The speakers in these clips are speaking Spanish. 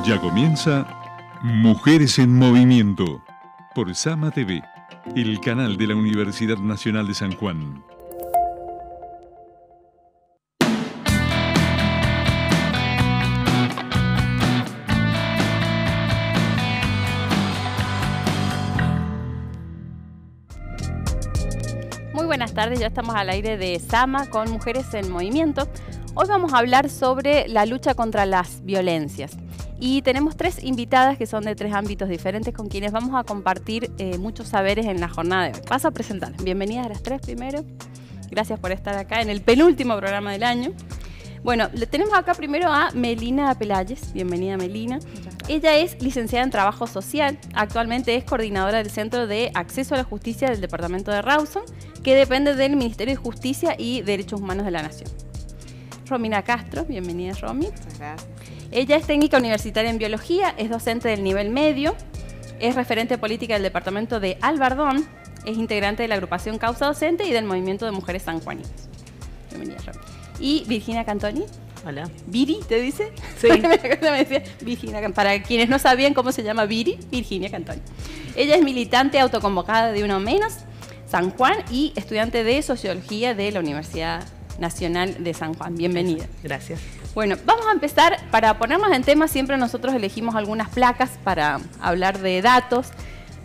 Ya comienza Mujeres en Movimiento por Sama TV, el canal de la Universidad Nacional de San Juan. Muy buenas tardes, ya estamos al aire de Sama con Mujeres en Movimiento. Hoy vamos a hablar sobre la lucha contra las violencias. Y tenemos tres invitadas que son de tres ámbitos diferentes con quienes vamos a compartir muchos saberes en la jornada de hoy. Paso a presentarles. Bienvenidas a las tres primero. Gracias por estar acá en el penúltimo programa del año. Bueno, tenemos acá primero a Melina Pelayes. Bienvenida, Melina. Ella es licenciada en Trabajo Social. Actualmente es coordinadora del Centro de Acceso a la Justicia del Departamento de Rawson, que depende del Ministerio de Justicia y Derechos Humanos de la Nación. Romina Castro. Bienvenida, Romy. Muchas gracias. Ella es técnica universitaria en biología, es docente del nivel medio, es referente política del departamento de Albardón, es integrante de la agrupación Causa Docente y del movimiento de mujeres sanjuaninas. Bienvenida, Romy. Y Virginia Cantoni. Hola. ¿Viri te dice? Sí. Me decía Virginia. Para quienes no sabían cómo se llama Viri, Virginia Cantoni. Ella es militante autoconvocada de Uno Menos, San Juan, y estudiante de Sociología de la Universidad Nacional de San Juan. Bienvenida. Gracias. Bueno, vamos a empezar. Para ponernos en tema, siempre nosotros elegimos algunas placas para hablar de datos.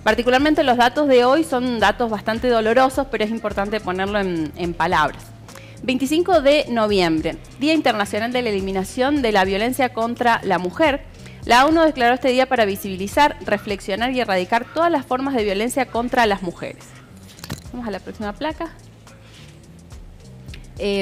Particularmente los datos de hoy son datos bastante dolorosos, pero es importante ponerlo en palabras. 25 de noviembre, Día Internacional de la Eliminación de la Violencia contra la Mujer. La ONU declaró este día para visibilizar, reflexionar y erradicar todas las formas de violencia contra las mujeres. Vamos a la próxima placa.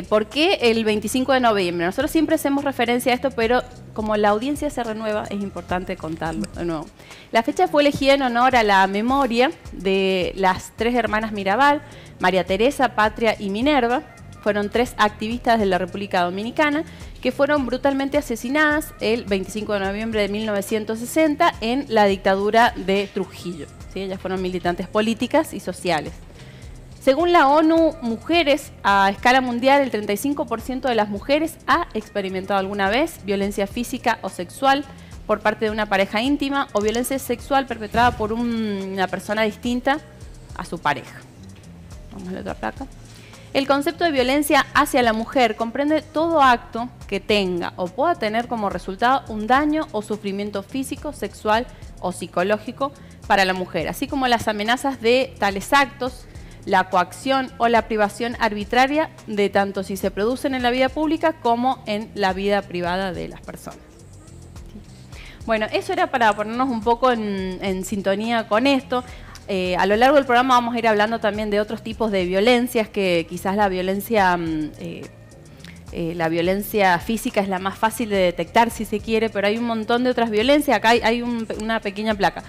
¿Por qué el 25 de noviembre? Nosotros siempre hacemos referencia a esto, pero como la audiencia se renueva, es importante contarlo de nuevo. La fecha fue elegida en honor a la memoria de las tres hermanas Mirabal, María Teresa, Patria y Minerva. Fueron tres activistas de la República Dominicana que fueron brutalmente asesinadas el 25 de noviembre de 1960 en la dictadura de Trujillo. ¿Sí? Ellas fueron militantes políticas y sociales. Según la ONU Mujeres, a escala mundial, el 35% de las mujeres ha experimentado alguna vez violencia física o sexual por parte de una pareja íntima o violencia sexual perpetrada por una persona distinta a su pareja. Vamos a la otra placa. El concepto de violencia hacia la mujer comprende todo acto que tenga o pueda tener como resultado un daño o sufrimiento físico, sexual o psicológico para la mujer, así como las amenazas de tales actos, la coacción o la privación arbitraria de tanto si se producen en la vida pública como en la vida privada de las personas. Bueno, eso era para ponernos un poco en sintonía con esto. A lo largo del programa vamos a ir hablando también de otros tipos de violencias, que quizás la violencia física es la más fácil de detectar, si se quiere, pero hay un montón de otras violencias. Acá hay una pequeña placa.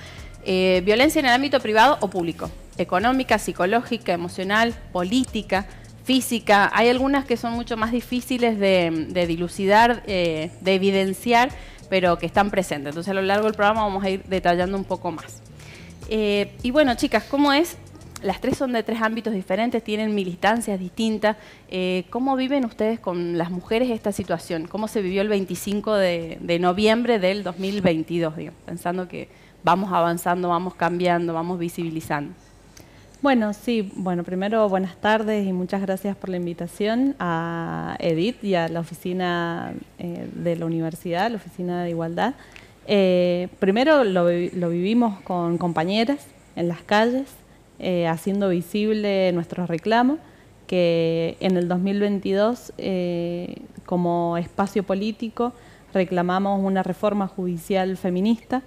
Violencia en el ámbito privado o público, económica, psicológica, emocional, política, física. Hay algunas que son mucho más difíciles de dilucidar, de evidenciar, pero que están presentes. Entonces a lo largo del programa vamos a ir detallando un poco más. Y bueno, chicas, ¿cómo es? Las tres son de tres ámbitos diferentes, tienen militancias distintas. ¿Cómo viven ustedes con las mujeres esta situación? ¿Cómo se vivió el 25 de noviembre del 2022, digamos? Pensando que vamos avanzando, vamos cambiando, vamos visibilizando. Bueno, sí, primero buenas tardes y muchas gracias por la invitación a Edith y a la oficina de la universidad, la oficina de igualdad. Primero lo vivimos con compañeras en las calles, haciendo visible nuestro reclamo, que en el 2022 como espacio político reclamamos una reforma judicial feminista,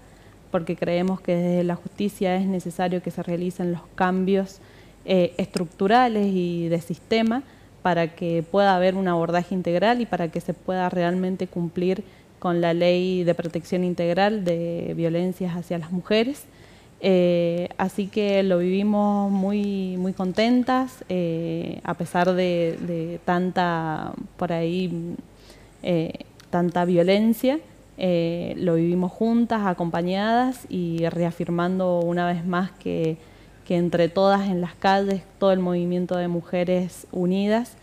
porque creemos que desde la justicia es necesario que se realicen los cambios estructurales y de sistema para que pueda haber un abordaje integral y para que se pueda realmente cumplir con la Ley de Protección Integral de Violencias hacia las Mujeres. Así que lo vivimos muy contentas, a pesar de tanta, tanta violencia. Lo vivimos juntas, acompañadas y reafirmando una vez más que entre todas en las calles, todo el movimiento de mujeres unidas,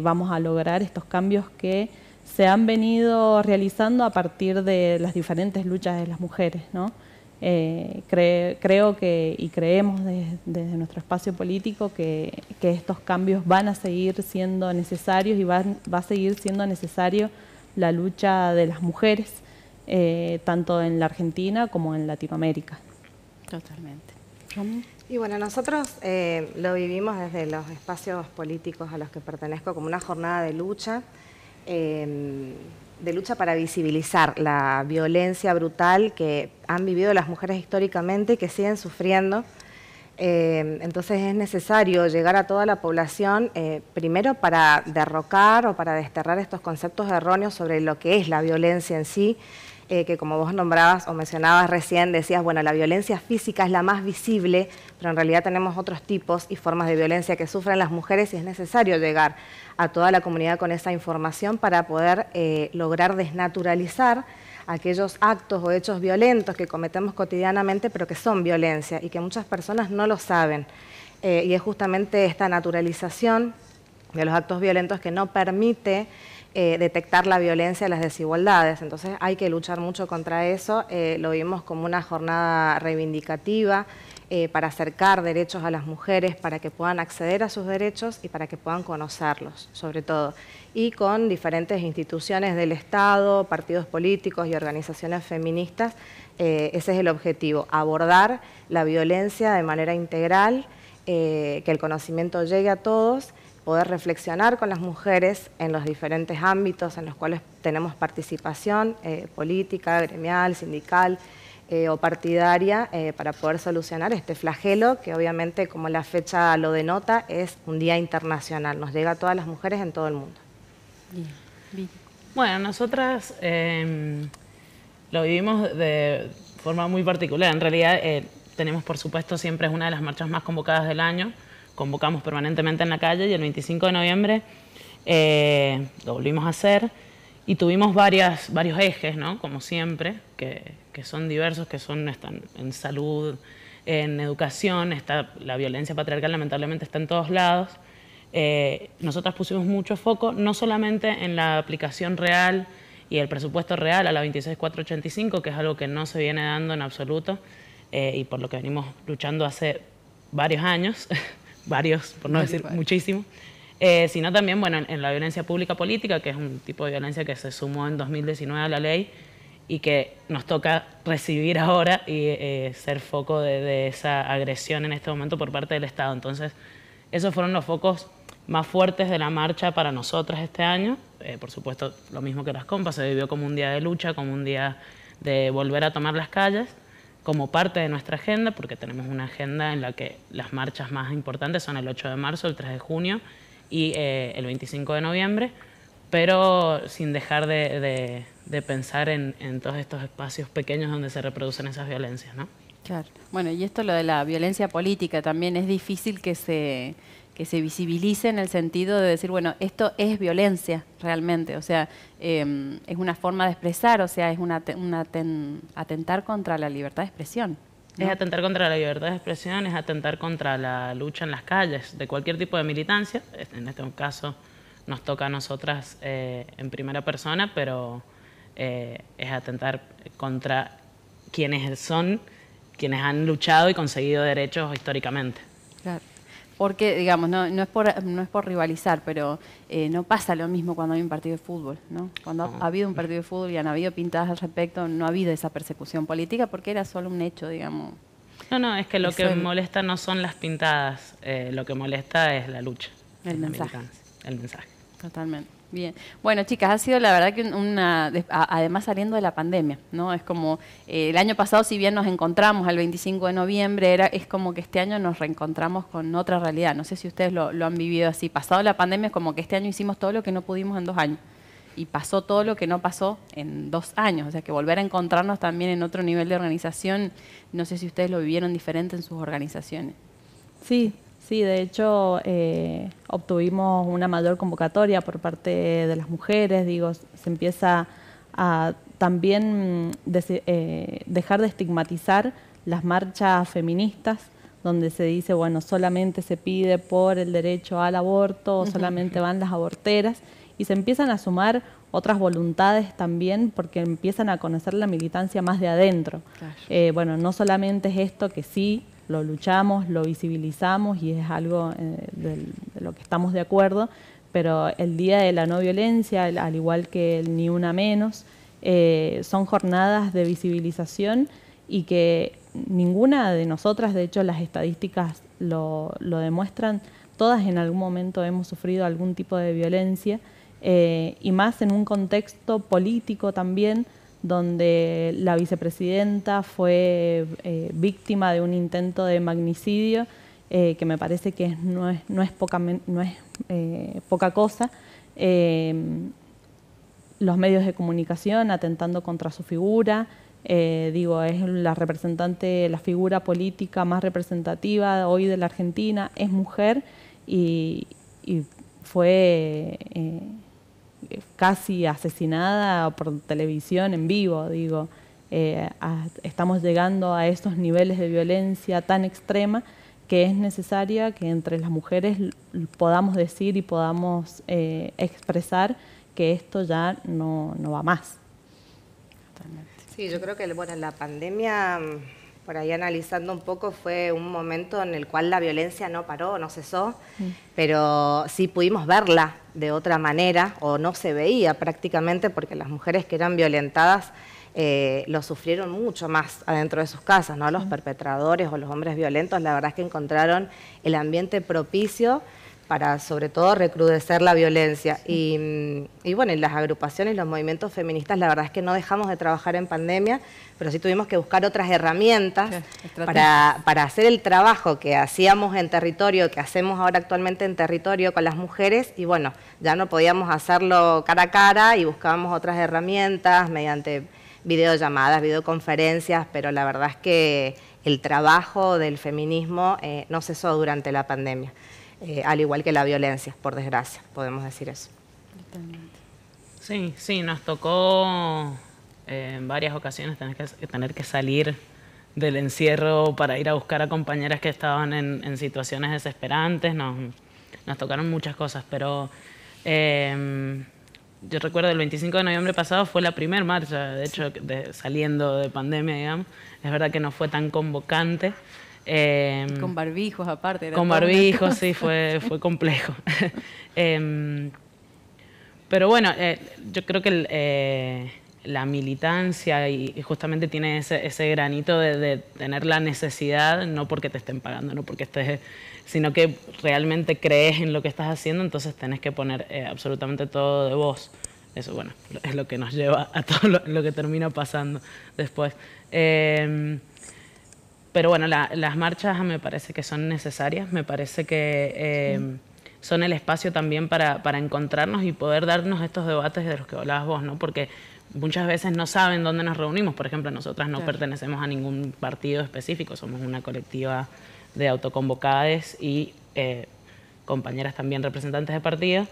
vamos a lograr estos cambios que se han venido realizando a partir de las diferentes luchas de las mujeres, ¿no? Creo que y creemos desde nuestro espacio político que estos cambios van a seguir siendo necesarios y va a seguir siendo necesario la lucha de las mujeres, tanto en la Argentina como en Latinoamérica. Totalmente. Y bueno, nosotros lo vivimos desde los espacios políticos a los que pertenezco como una jornada de lucha para visibilizar la violencia brutal que han vivido las mujeres históricamente y que siguen sufriendo. Entonces es necesario llegar a toda la población, primero para derrocar o para desterrar estos conceptos erróneos sobre lo que es la violencia en sí, que como vos nombrabas o mencionabas recién, decías, bueno, la violencia física es la más visible, pero en realidad tenemos otros tipos y formas de violencia que sufren las mujeres y es necesario llegar a toda la comunidad con esa información para poder lograr desnaturalizar aquellos actos o hechos violentos que cometemos cotidianamente, pero que son violencia y que muchas personas no lo saben. Y es justamente esta naturalización de los actos violentos que no permite detectar la violencia y las desigualdades. Entonces hay que luchar mucho contra eso. Lo vimos como una jornada reivindicativa para acercar derechos a las mujeres, para que puedan acceder a sus derechos y para que puedan conocerlos, sobre todo. Y con diferentes instituciones del Estado, partidos políticos y organizaciones feministas, ese es el objetivo, abordar la violencia de manera integral, que el conocimiento llegue a todos, poder reflexionar con las mujeres en los diferentes ámbitos en los cuales tenemos participación política, gremial, sindical o partidaria para poder solucionar este flagelo que obviamente, como la fecha lo denota, es un día internacional, nos llega a todas las mujeres en todo el mundo. Bien. Bueno, nosotras lo vivimos de forma muy particular. En realidad tenemos, por supuesto, siempre es una de las marchas más convocadas del año. Convocamos permanentemente en la calle y el 25 de noviembre lo volvimos a hacer y tuvimos varios ejes, ¿no? Como siempre, que son diversos, están en salud, en educación, la violencia patriarcal lamentablemente está en todos lados. Nosotras pusimos mucho foco, no solamente en la aplicación real y el presupuesto real a la 26485, que es algo que no se viene dando en absoluto y por lo que venimos luchando hace varios años, varios, por no decir muchísimo, sino también bueno, en la violencia pública política, que es un tipo de violencia que se sumó en 2019 a la ley y que nos toca recibir ahora y ser foco de esa agresión en este momento por parte del Estado. Entonces, esos fueron los focos más fuertes de la marcha para nosotras este año. Por supuesto, lo mismo que las compas, se vivió como un día de lucha, como un día de volver a tomar las calles, como parte de nuestra agenda, porque tenemos una agenda en la que las marchas más importantes son el 8 de marzo, el 3 de junio y el 25 de noviembre, pero sin dejar de pensar en todos estos espacios pequeños donde se reproducen esas violencias, ¿no? Claro. Bueno, y esto lo de la violencia política también es difícil que se visibilice en el sentido de decir, bueno, esto es violencia realmente, o sea, es una forma de expresar, o sea, es atentar contra la libertad de expresión, ¿no? Es atentar contra la libertad de expresión, es atentar contra la lucha en las calles, de cualquier tipo de militancia. En este caso nos toca a nosotras en primera persona, pero es atentar contra quienes han luchado y conseguido derechos históricamente. Claro. Porque, digamos, no es por rivalizar, pero no pasa lo mismo cuando hay un partido de fútbol, ¿no? Cuando ha habido un partido de fútbol y han habido pintadas al respecto, no ha habido esa persecución política porque era solo un hecho, digamos. No, es que lo que molesta no son las pintadas, lo que molesta es la lucha. El mensaje. El mensaje. Totalmente. Bien. Bueno, chicas, ha sido la verdad que además saliendo de la pandemia, ¿no? Es como, el año pasado, si bien nos encontramos el 25 de noviembre, es como que este año nos reencontramos con otra realidad. No sé si ustedes lo han vivido así. Pasado la pandemia, es como que este año hicimos todo lo que no pudimos en 2 años. Y pasó todo lo que no pasó en 2 años. O sea, que volver a encontrarnos también en otro nivel de organización, no sé si ustedes lo vivieron diferente en sus organizaciones. Sí, de hecho obtuvimos una mayor convocatoria por parte de las mujeres, digo, se empieza a también dejar de estigmatizar las marchas feministas, donde se dice, bueno, solamente se pide por el derecho al aborto, o solamente van las aborteras, y se empiezan a sumar otras voluntades también, porque empiezan a conocer la militancia más de adentro. Claro. Bueno, no solamente es esto que sí, lo luchamos, lo visibilizamos y es algo de lo que estamos de acuerdo, pero el Día de la No Violencia, al igual que el Ni Una Menos, son jornadas de visibilización y que ninguna de nosotras, de hecho las estadísticas lo demuestran, todas en algún momento hemos sufrido algún tipo de violencia, y más en un contexto político también, donde la vicepresidenta fue víctima de un intento de magnicidio, que me parece que no es poca cosa. Los medios de comunicación atentando contra su figura, es la representante, la figura política más representativa hoy de la Argentina, es mujer y fue casi asesinada por televisión en vivo, estamos llegando a esos niveles de violencia tan extrema que es necesaria que entre las mujeres podamos decir y podamos expresar que esto ya no va más. Sí, yo creo que la pandemia, por ahí analizando un poco, fue un momento en el cual la violencia no paró, no cesó, pero sí pudimos verla de otra manera, o no se veía prácticamente, porque las mujeres que eran violentadas lo sufrieron mucho más adentro de sus casas, ¿no? Los perpetradores o los hombres violentos, la verdad es que encontraron el ambiente propicio para, sobre todo, recrudecer la violencia. Y las agrupaciones, los movimientos feministas, la verdad es que no dejamos de trabajar en pandemia, pero sí tuvimos que buscar otras herramientas para hacer el trabajo que hacíamos en territorio, que hacemos ahora actualmente en territorio con las mujeres, y ya no podíamos hacerlo cara a cara y buscábamos otras herramientas mediante videollamadas, videoconferencias, pero la verdad es que el trabajo del feminismo no cesó durante la pandemia. Al igual que la violencia, por desgracia, podemos decir eso. Sí, nos tocó en varias ocasiones tener que salir del encierro para ir a buscar a compañeras que estaban en situaciones desesperantes. Nos tocaron muchas cosas, pero yo recuerdo el 25 de noviembre pasado fue la primera marcha, de hecho, saliendo de pandemia, digamos. Es verdad que no fue tan convocante. Con barbijos aparte. Con barbijos, sí, fue complejo. Pero bueno, yo creo que la militancia y justamente tiene ese granito de tener la necesidad, no porque te estén pagando, no porque sino que realmente crees en lo que estás haciendo, entonces tenés que poner absolutamente todo de vos. Eso, es lo que nos lleva a todo lo que termina pasando después. Pero las marchas me parece que son necesarias, me parece que son el espacio también para encontrarnos y poder darnos estos debates de los que hablabas vos, ¿no? Porque muchas veces no saben dónde nos reunimos. Por ejemplo, nosotras no pertenecemos a ningún partido específico, somos una colectiva de autoconvocadas y compañeras también representantes de partido,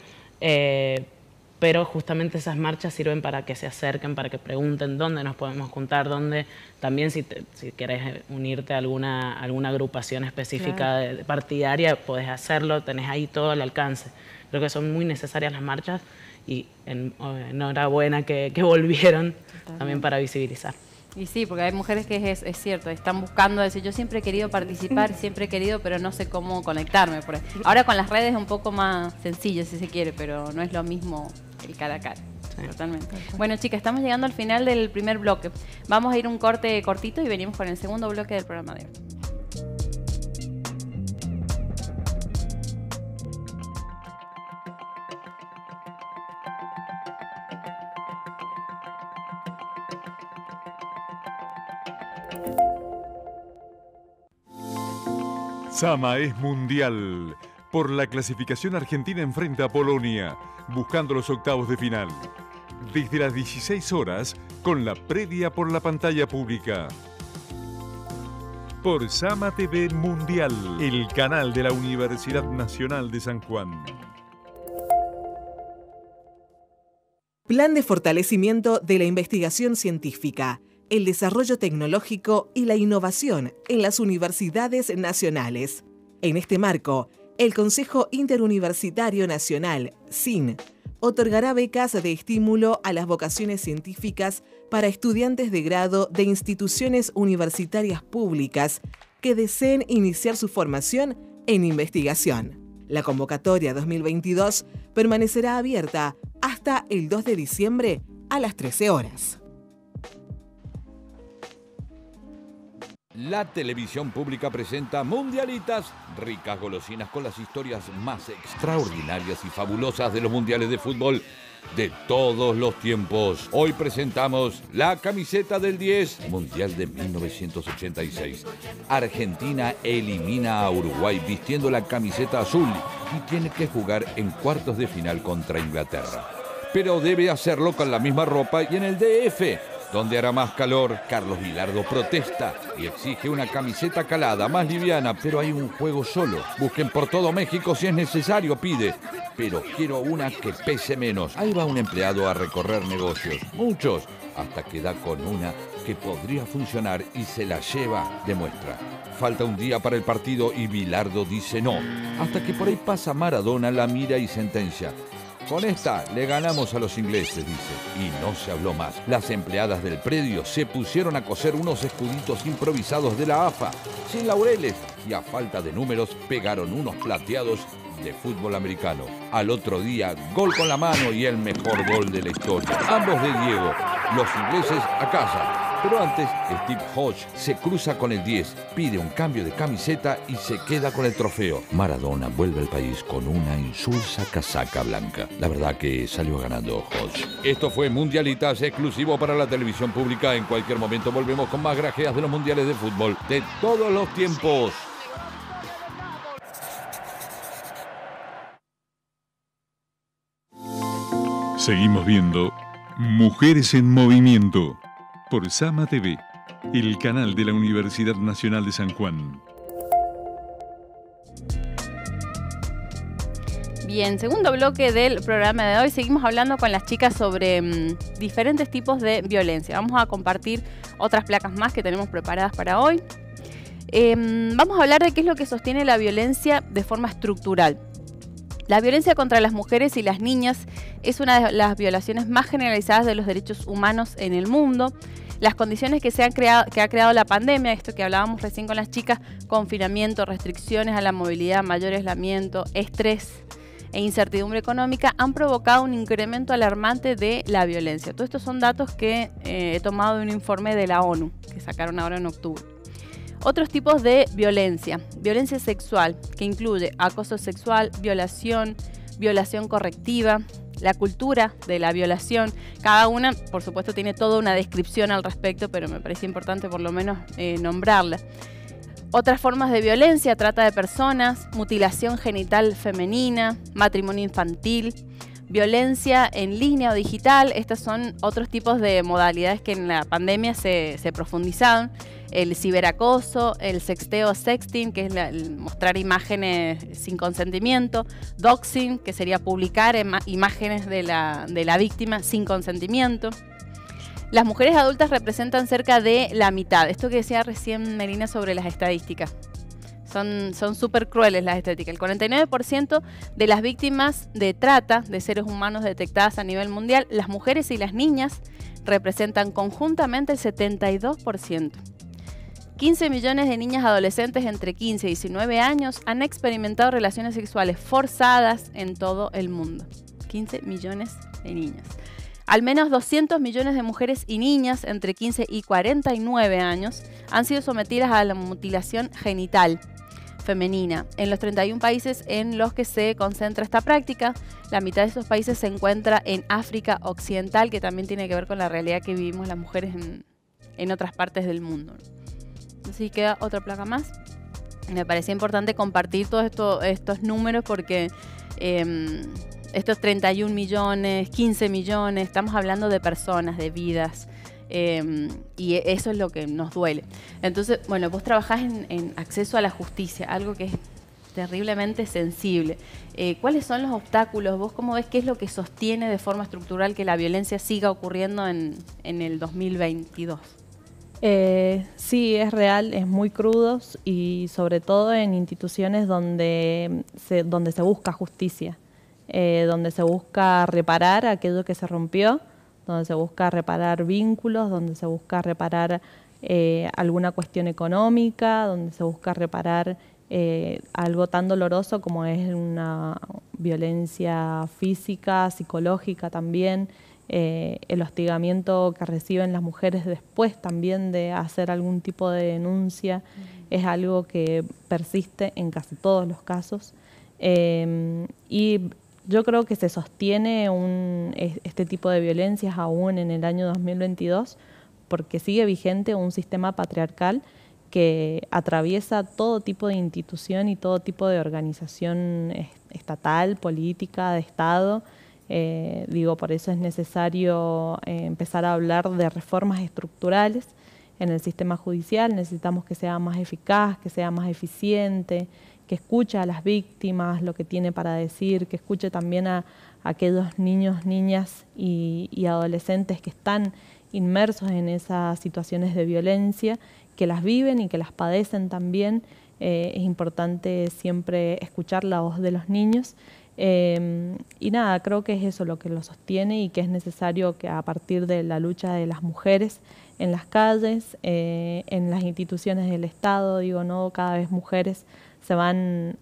pero justamente esas marchas sirven para que se acerquen, para que pregunten dónde nos podemos juntar, dónde también si querés unirte a alguna agrupación específica partidaria, podés hacerlo, tenés ahí todo al alcance. Creo que son muy necesarias las marchas y enhorabuena que volvieron también para visibilizar. Y sí, porque hay mujeres que es cierto, están buscando decir, yo siempre he querido participar, siempre he querido, pero no sé cómo conectarme. Ahora con las redes es un poco más sencillo, si se quiere, pero no es lo mismo el cara a cara. Sí. Totalmente. Bueno, chicas, estamos llegando al final del primer bloque. Vamos a ir un corte cortito y venimos con el segundo bloque del programa de hoy. Sama es mundial. Por la clasificación, Argentina enfrenta a Polonia, buscando los octavos de final. Desde las 16 horas, con la previa por la pantalla pública. Por Sama TV Mundial, el canal de la Universidad Nacional de San Juan. Plan de fortalecimiento de la investigación científica, el desarrollo tecnológico y la innovación en las universidades nacionales. En este marco, el Consejo Interuniversitario Nacional, CIN, otorgará becas de estímulo a las vocaciones científicas para estudiantes de grado de instituciones universitarias públicas que deseen iniciar su formación en investigación. La convocatoria 2022 permanecerá abierta hasta el 2 de diciembre a las 13 horas. La televisión pública presenta Mundialitas, ricas golosinas con las historias más extraordinarias y fabulosas de los mundiales de fútbol de todos los tiempos. Hoy presentamos la camiseta del 10, Mundial de 1986. Argentina elimina a Uruguay vistiendo la camiseta azul y tiene que jugar en cuartos de final contra Inglaterra. Pero debe hacerlo con la misma ropa y en el DF, donde hará más calor. Carlos Vilardo protesta y exige una camiseta calada, más liviana, pero hay un juego solo. Busquen por todo México si es necesario, pide. Pero quiero una que pese menos. Ahí va un empleado a recorrer negocios, muchos, hasta que da con una que podría funcionar y se la lleva de muestra. Falta un día para el partido y Vilardo dice no, hasta que por ahí pasa Maradona, la mira y sentencia. Con esta le ganamos a los ingleses, dice, y no se habló más. Las empleadas del predio se pusieron a coser unos escuditos improvisados de la AFA, sin laureles, y a falta de números pegaron unos plateados de fútbol americano. Al otro día, gol con la mano y el mejor gol de la historia. Ambos de Diego, los ingleses a casa. Pero antes, Steve Hodge se cruza con el 10, pide un cambio de camiseta y se queda con el trofeo. Maradona vuelve al país con una insulsa casaca blanca. La verdad que salió ganando Hodge. Esto fue Mundialitas, exclusivo para la televisión pública. En cualquier momento volvemos con más grajeas de los mundiales de fútbol de todos los tiempos. Seguimos viendo Mujeres en Movimiento por Sama TV, el canal de la Universidad Nacional de San Juan. Bien, segundo bloque del programa de hoy. Seguimos hablando con las chicas sobre diferentes tipos de violencia. Vamos a compartir otras placas más que tenemos preparadas para hoy. Vamos a hablar de qué es lo que sostiene la violencia de forma estructural. La violencia contra las mujeres y las niñas es una de las violaciones más generalizadas de los derechos humanos en el mundo. Las condiciones que ha creado la pandemia, esto que hablábamos recién con las chicas, confinamiento, restricciones a la movilidad, mayor aislamiento, estrés e incertidumbre económica, han provocado un incremento alarmante de la violencia. Todos estos son datos que he tomado de un informe de la ONU, que sacaron ahora en octubre. Otros tipos de violencia. Violencia sexual, que incluye acoso sexual, violación, violación correctiva, la cultura de la violación. Cada una, por supuesto, tiene toda una descripción al respecto, pero me parece importante por lo menos nombrarla. Otras formas de violencia: trata de personas, mutilación genital femenina, matrimonio infantil, violencia en línea o digital. Estas son otros tipos de modalidades que en la pandemia se profundizaron. El ciberacoso, el sexteo, sexting, que es el mostrar imágenes sin consentimiento, doxing, que sería publicar imágenes de la víctima sin consentimiento. Las mujeres adultas representan cerca de la mitad. Esto que decía recién Melina sobre las estadísticas. Son súper crueles las estadísticas. El 49% de las víctimas de trata de seres humanos detectadas a nivel mundial, las mujeres y las niñas representan conjuntamente el 72%. 15 millones de niñas adolescentes entre 15 y 19 años han experimentado relaciones sexuales forzadas en todo el mundo. 15 millones de niñas. Al menos 200 millones de mujeres y niñas entre 15 y 49 años han sido sometidas a la mutilación genital femenina. En los 31 países en los que se concentra esta práctica, la mitad de esos países se encuentra en África Occidental, que también tiene que ver con la realidad que vivimos las mujeres en otras partes del mundo. Así queda otra placa más. Me parecía importante compartir todos estos números porque estos 31 millones, 15 millones, estamos hablando de personas, de vidas, y eso es lo que nos duele. Entonces, bueno, vos trabajás en acceso a la justicia, algo que es terriblemente sensible. ¿Cuáles son los obstáculos? ¿Vos cómo ves qué es lo que sostiene de forma estructural que la violencia siga ocurriendo en el 2022? Sí, es real, es muy crudo y sobre todo en instituciones donde se busca justicia. donde se busca reparar aquello que se rompió, donde se busca reparar vínculos, donde se busca reparar alguna cuestión económica, donde se busca reparar algo tan doloroso como es una violencia física, psicológica también, el hostigamiento que reciben las mujeres después también de hacer algún tipo de denuncia, es algo que persiste en casi todos los casos. Y yo creo que se sostiene este tipo de violencias aún en el año 2022 porque sigue vigente un sistema patriarcal que atraviesa todo tipo de institución y todo tipo de organización estatal, política, de Estado. Por eso es necesario empezar a hablar de reformas estructurales en el sistema judicial. Necesitamos que sea más eficaz, que sea más eficiente, que escuche a las víctimas lo que tiene para decir, que escuche también a aquellos niños, niñas y adolescentes que están inmersos en esas situaciones de violencia, que las viven y que las padecen también. Es importante siempre escuchar la voz de los niños. Y nada, creo que es eso lo que lo sostiene y que es necesario que a partir de la lucha de las mujeres en las calles, en las instituciones del Estado, cada vez mujeres se van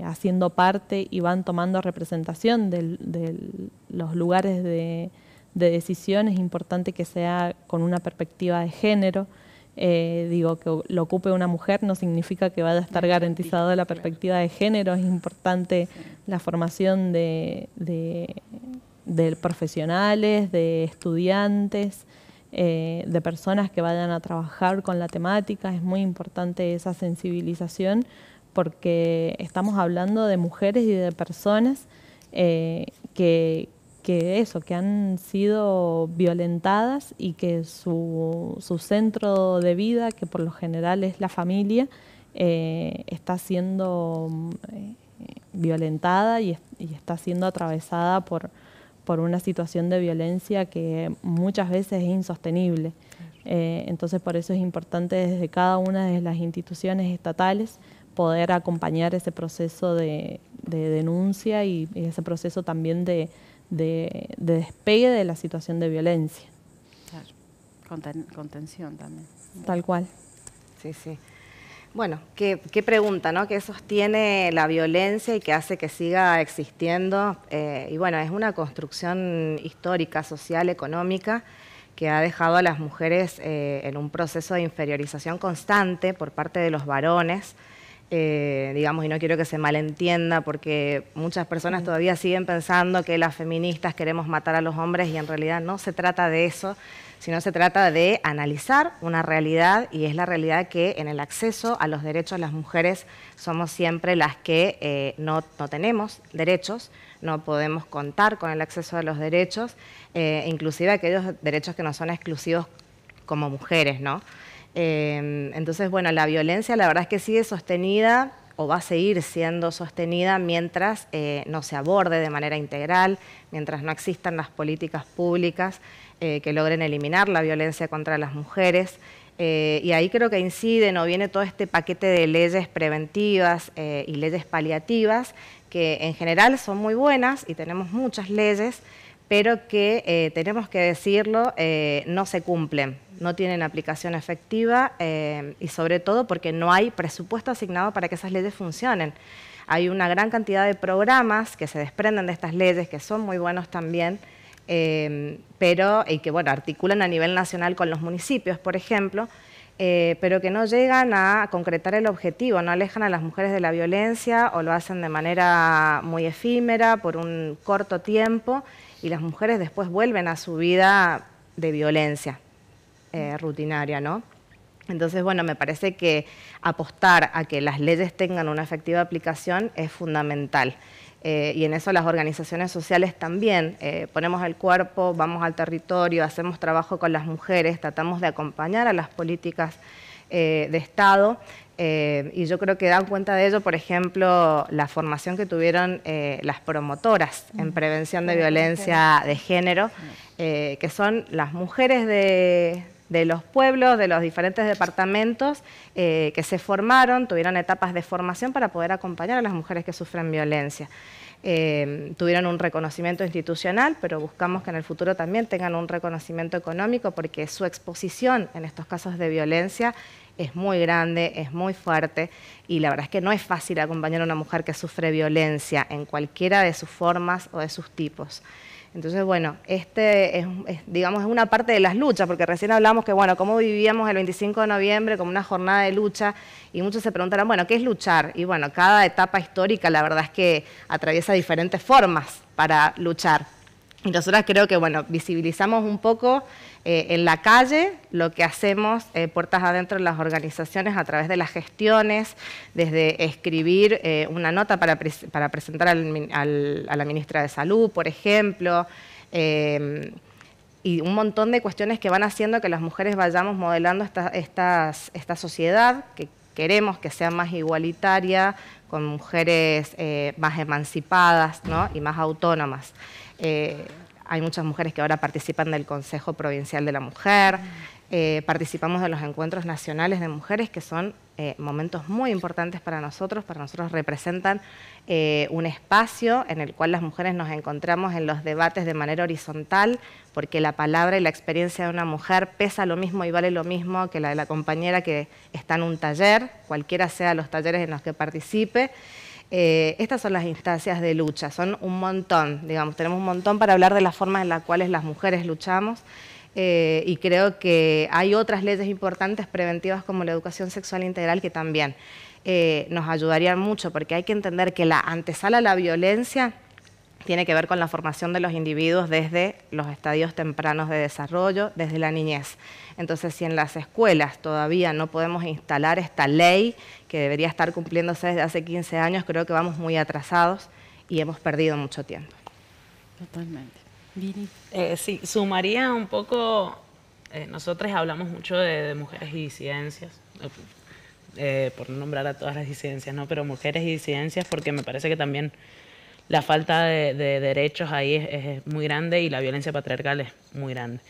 haciendo parte y van tomando representación de los lugares de decisión. Es importante que sea con una perspectiva de género. Que lo ocupe una mujer no significa que vaya a estar garantizado la perspectiva de género. Es importante la formación de profesionales, de estudiantes, de personas que vayan a trabajar con la temática. Es muy importante esa sensibilización porque estamos hablando de mujeres y de personas que han sido violentadas y que su centro de vida, que por lo general es la familia, está siendo violentada y está siendo atravesada por una situación de violencia que muchas veces es insostenible. Entonces, por eso es importante desde cada una de las instituciones estatales poder acompañar ese proceso de denuncia y ese proceso también de despegue de la situación de violencia. Claro, contención también. Tal cual. Sí, sí. Bueno, qué pregunta, ¿no? ¿Qué sostiene la violencia y qué hace que siga existiendo? Es una construcción histórica, social, económica, que ha dejado a las mujeres en un proceso de inferiorización constante por parte de los varones. Y no quiero que se malentienda porque muchas personas todavía siguen pensando que las feministas queremos matar a los hombres y en realidad no se trata de eso, sino se trata de analizar una realidad y es la realidad que en el acceso a los derechos las mujeres somos siempre las que no tenemos derechos, no podemos contar con el acceso a los derechos, inclusive aquellos derechos que no son exclusivos como mujeres, ¿no? Entonces, la violencia la verdad es que sigue sostenida o va a seguir siendo sostenida mientras no se aborde de manera integral, mientras no existan las políticas públicas que logren eliminar la violencia contra las mujeres. Y ahí creo que inciden o viene todo este paquete de leyes preventivas y leyes paliativas que en general son muy buenas y tenemos muchas leyes, pero que, tenemos que decirlo, no se cumplen, no tienen aplicación efectiva y sobre todo porque no hay presupuesto asignado para que esas leyes funcionen. Hay una gran cantidad de programas que se desprenden de estas leyes, que son muy buenos también, pero que articulan a nivel nacional con los municipios, por ejemplo, pero que no llegan a concretar el objetivo, no alejan a las mujeres de la violencia o lo hacen de manera muy efímera, por un corto tiempo, y las mujeres después vuelven a su vida de violencia rutinaria, ¿no? Entonces, me parece que apostar a que las leyes tengan una efectiva aplicación es fundamental. Y en eso las organizaciones sociales también ponemos el cuerpo, vamos al territorio, hacemos trabajo con las mujeres, tratamos de acompañar a las políticas de Estado. Y yo creo que dan cuenta de ello, por ejemplo, la formación que tuvieron las promotoras en prevención de violencia de género, que son las mujeres de los pueblos, de los diferentes departamentos, que se formaron, tuvieron etapas de formación para poder acompañar a las mujeres que sufren violencia. tuvieron un reconocimiento institucional, pero buscamos que en el futuro también tengan un reconocimiento económico, porque su exposición en estos casos de violencia es muy grande, es muy fuerte, y la verdad es que no es fácil acompañar a una mujer que sufre violencia en cualquiera de sus formas o de sus tipos. Entonces, bueno, digamos, es una parte de las luchas, porque recién hablamos que, bueno, cómo vivíamos el 25 de noviembre como una jornada de lucha, y muchos se preguntarán, bueno, ¿qué es luchar? Y bueno, cada etapa histórica la verdad es que atraviesa diferentes formas para luchar. Y nosotras creo que, bueno, visibilizamos un poco en la calle lo que hacemos puertas adentro en las organizaciones a través de las gestiones, desde escribir una nota para presentar a la ministra de Salud, por ejemplo, y un montón de cuestiones que van haciendo que las mujeres vayamos modelando esta sociedad que queremos que sea más igualitaria, con mujeres más emancipadas, ¿no? Y más autónomas. Hay muchas mujeres que ahora participan del Consejo Provincial de la Mujer, participamos de los encuentros nacionales de mujeres, que son momentos muy importantes para nosotros representan un espacio en el cual las mujeres nos encontramos en los debates de manera horizontal, porque la palabra y la experiencia de una mujer pesa lo mismo y vale lo mismo que la de la compañera que está en un taller, cualquiera sea los talleres en los que participe. Estas son las instancias de lucha, son un montón, digamos, tenemos un montón para hablar de las formas en las cuales las mujeres luchamos, y creo que hay otras leyes importantes preventivas como la educación sexual integral que también nos ayudarían mucho, porque hay que entender que la antesala a la violencia tiene que ver con la formación de los individuos desde los estadios tempranos de desarrollo, desde la niñez. Entonces, si en las escuelas todavía no podemos instalar esta ley que debería estar cumpliéndose desde hace 15 años, creo que vamos muy atrasados y hemos perdido mucho tiempo. Totalmente. Viri. Sí, sumaría un poco, nosotros hablamos mucho de mujeres y disidencias, por no nombrar a todas las disidencias, ¿no? Pero mujeres y disidencias, porque me parece que también la falta de derechos ahí es muy grande y la violencia patriarcal es muy grande.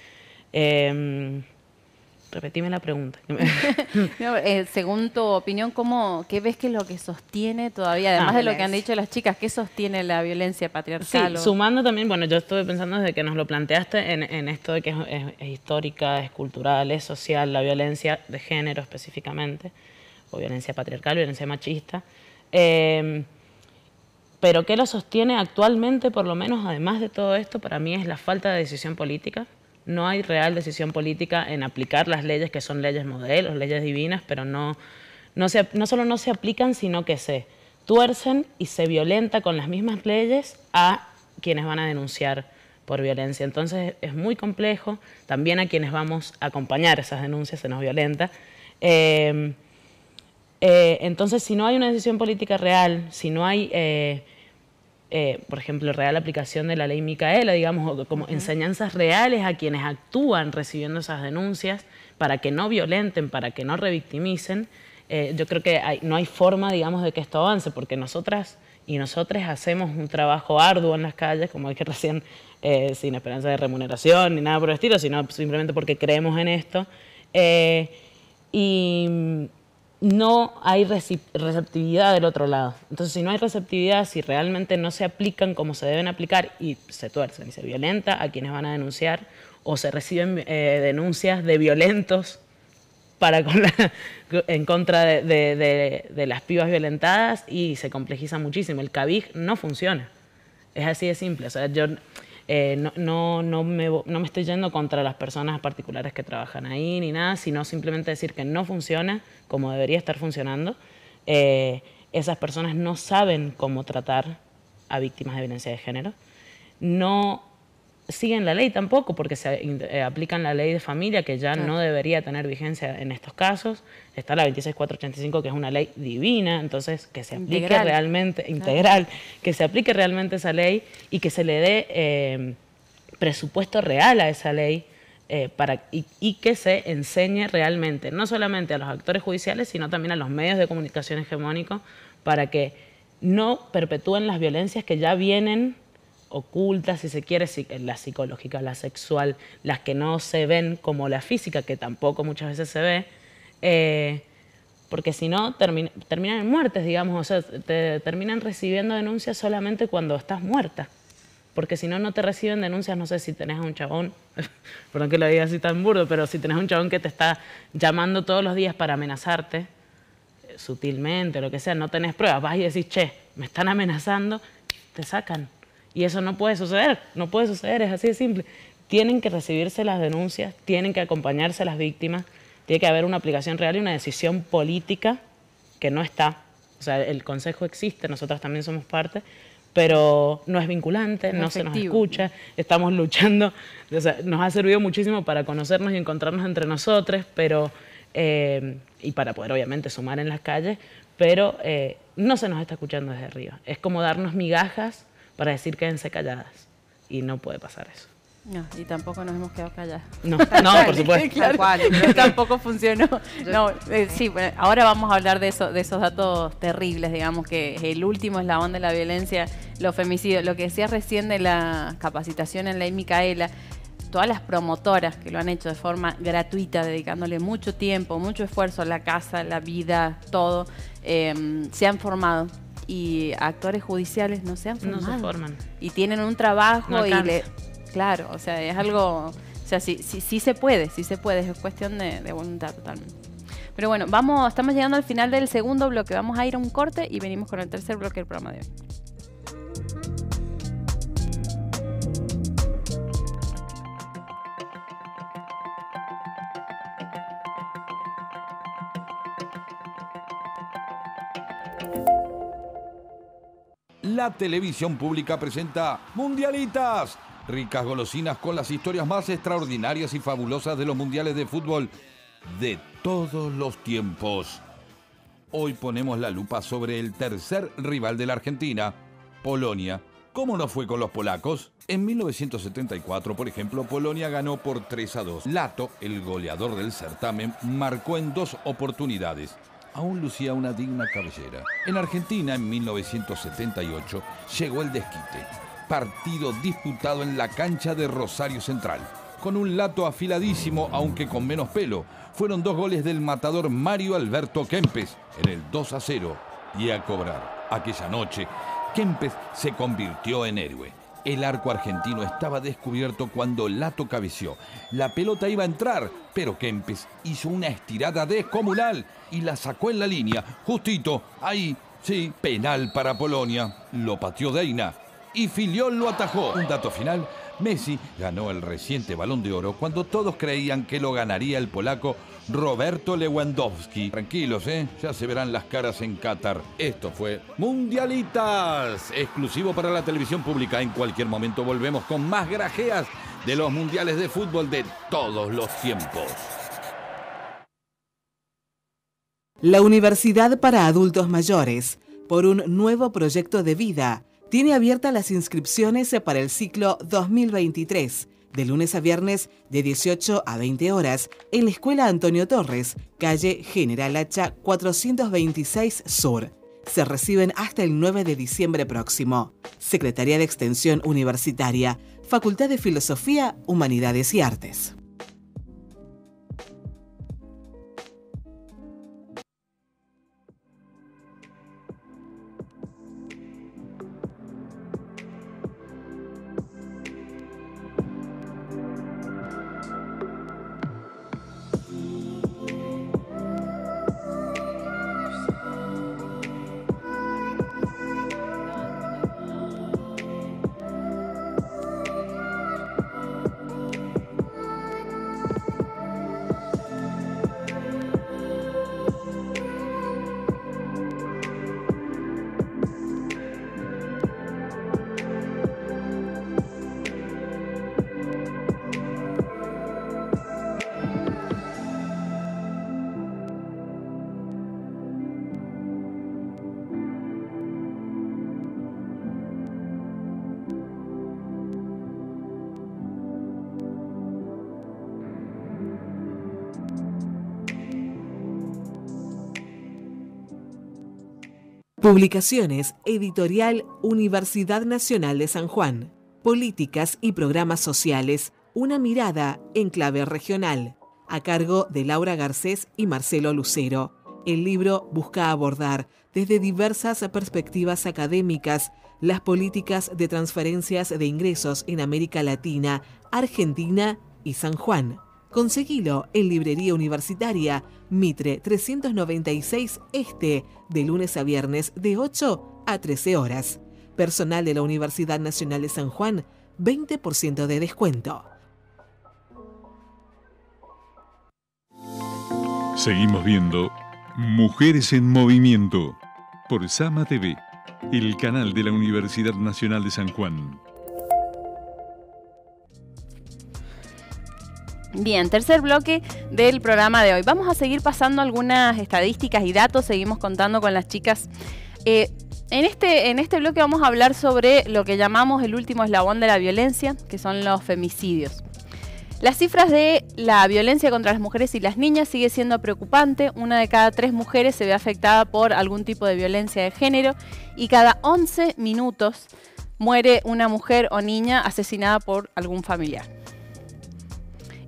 Repetime la pregunta. No, según tu opinión, ¿qué ves que es lo que sostiene todavía, además de lo que han dicho las chicas, qué sostiene la violencia patriarcal? Sí, sumando también, bueno, yo estuve pensando desde que nos lo planteaste en esto de que es histórica, es cultural, es social, la violencia de género específicamente, o violencia patriarcal, violencia machista. Pero ¿qué lo sostiene actualmente, por lo menos, además de todo esto? Para mí es la falta de decisión política. No hay real decisión política en aplicar las leyes, que son leyes modelos, leyes divinas, pero no solo no se aplican, sino que se tuercen y se violenta con las mismas leyes a quienes van a denunciar por violencia. Entonces es muy complejo, también a quienes vamos a acompañar esas denuncias se nos violenta. Entonces, si no hay una decisión política real, si no hay, por ejemplo, real aplicación de la ley Micaela, digamos, como enseñanzas reales a quienes actúan recibiendo esas denuncias para que no violenten, para que no revictimicen, yo creo que no hay forma, digamos, de que esto avance, porque nosotras y nosotros hacemos un trabajo arduo en las calles, como dije recién, sin esperanza de remuneración ni nada por el estilo, sino simplemente porque creemos en esto. Y no hay receptividad del otro lado. Entonces, si no hay receptividad, si realmente no se aplican como se deben aplicar y se tuercen y se violenta a quienes van a denunciar, o se reciben denuncias de violentos en contra de las pibas violentadas, y se complejiza muchísimo. El CAVIG no funciona. Es así de simple. O sea, yo no me estoy yendo contra las personas particulares que trabajan ahí ni nada, sino simplemente decir que no funciona como debería estar funcionando. Esas personas no saben cómo tratar a víctimas de violencia de género. No siguen la ley tampoco, porque se aplican la ley de familia, que ya no debería tener vigencia en estos casos. Está la 26485, que es una ley divina, entonces que se aplique realmente, integral, que se aplique realmente esa ley y que se le dé presupuesto real a esa ley, y que se enseñe realmente, no solamente a los actores judiciales, sino también a los medios de comunicación hegemónicos, para que no perpetúen las violencias que ya vienen ocultas, si se quiere, la psicológica, la sexual, las que no se ven como la física, que tampoco muchas veces se ve, porque si no terminan en muertes, digamos, o sea, te terminan recibiendo denuncias solamente cuando estás muerta. Porque si no, no te reciben denuncias, no sé si tenés a un chabón, perdón que lo diga así tan burdo, pero si tenés a un chabón que te está llamando todos los días para amenazarte, sutilmente, lo que sea, no tenés pruebas, vas y decís, che, me están amenazando, te sacan. Y eso no puede suceder, es así de simple. Tienen que recibirse las denuncias, tienen que acompañarse a las víctimas, tiene que haber una aplicación real y una decisión política que no está. O sea, el Consejo existe, nosotros también somos parte, pero no es vinculante, no se nos escucha, estamos luchando, o sea, nos ha servido muchísimo para conocernos y encontrarnos entre nosotros, pero, y para poder obviamente sumar en las calles, pero no se nos está escuchando desde arriba. Es como darnos migajas para decir quédense calladas, y no puede pasar eso. No, y tampoco nos hemos quedado calladas. No, por supuesto. Claro, pero tampoco funcionó. No, sí, bueno, ahora vamos a hablar de esos datos terribles, digamos, que el último eslabón de la violencia, los femicidios. Lo que decías recién de la capacitación en Ley Micaela, todas las promotoras que lo han hecho de forma gratuita, dedicándole mucho tiempo, mucho esfuerzo a la casa, la vida, todo, se han formado. Y actores judiciales no se han formado. No se forman. Y tienen un trabajo no y claro, o sea, es algo, o sea, sí se puede, es cuestión de voluntad totalmente. Pero bueno, estamos llegando al final del segundo bloque, vamos a ir a un corte y venimos con el tercer bloque del programa de hoy. La televisión pública presenta Mundialitas, ricas golosinas con las historias más extraordinarias y fabulosas de los mundiales de fútbol de todos los tiempos. Hoy ponemos la lupa sobre el tercer rival de la Argentina, Polonia. ¿Cómo nos fue con los polacos? En 1974, por ejemplo, Polonia ganó por 3-2. Lato, el goleador del certamen, marcó en 2 oportunidades. Aún lucía una digna cabellera. En Argentina, en 1978, llegó el desquite. Partido disputado en la cancha de Rosario Central. Con un Lato afiladísimo, aunque con menos pelo. Fueron 2 goles del matador Mario Alberto Kempes en el 2-0. Y a cobrar. Aquella noche, Kempes se convirtió en héroe. El arco argentino estaba descubierto cuando Lato cabeció. La pelota iba a entrar, pero Kempes hizo una estirada descomunal y la sacó en la línea. Justito, ahí, sí, penal para Polonia. Lo pateó Deina y Filiol lo atajó. Un dato final, Messi ganó el reciente Balón de Oro cuando todos creían que lo ganaría el polaco Roberto Lewandowski. Tranquilos, ya se verán las caras en Qatar. Esto fue Mundialitas, exclusivo para la televisión pública. En cualquier momento volvemos con más grajeas de los mundiales de fútbol de todos los tiempos. La Universidad para Adultos Mayores, por un nuevo proyecto de vida, tiene abiertas las inscripciones para el ciclo 2023, de lunes a viernes de 18 a 20 horas, en la Escuela Antonio Torres, calle General Hacha 426 Sur. Se reciben hasta el 9 de diciembre próximo. Secretaría de Extensión Universitaria, Facultad de Filosofía, Humanidades y Artes. Publicaciones Editorial Universidad Nacional de San Juan. Políticas y programas sociales. Una mirada en clave regional. A cargo de Laura Garcés y Marcelo Lucero. El libro busca abordar, desde diversas perspectivas académicas, las políticas de transferencias de ingresos en América Latina, Argentina y San Juan. Conseguilo en Librería Universitaria Mitre 396 Este, de lunes a viernes de 8 a 13 horas. Personal de la Universidad Nacional de San Juan, 20% de descuento. Seguimos viendo Mujeres en Movimiento por Sama TV, el canal de la Universidad Nacional de San Juan. Bien, tercer bloque del programa de hoy. Vamos a seguir pasando algunas estadísticas y datos, seguimos contando con las chicas. En este bloque vamos a hablar sobre lo que llamamos el último eslabón de la violencia, que son los femicidios. Las cifras de la violencia contra las mujeres y las niñas sigue siendo preocupante. 1 de cada 3 mujeres se ve afectada por algún tipo de violencia de género y cada 11 minutos muere una mujer o niña asesinada por algún familiar.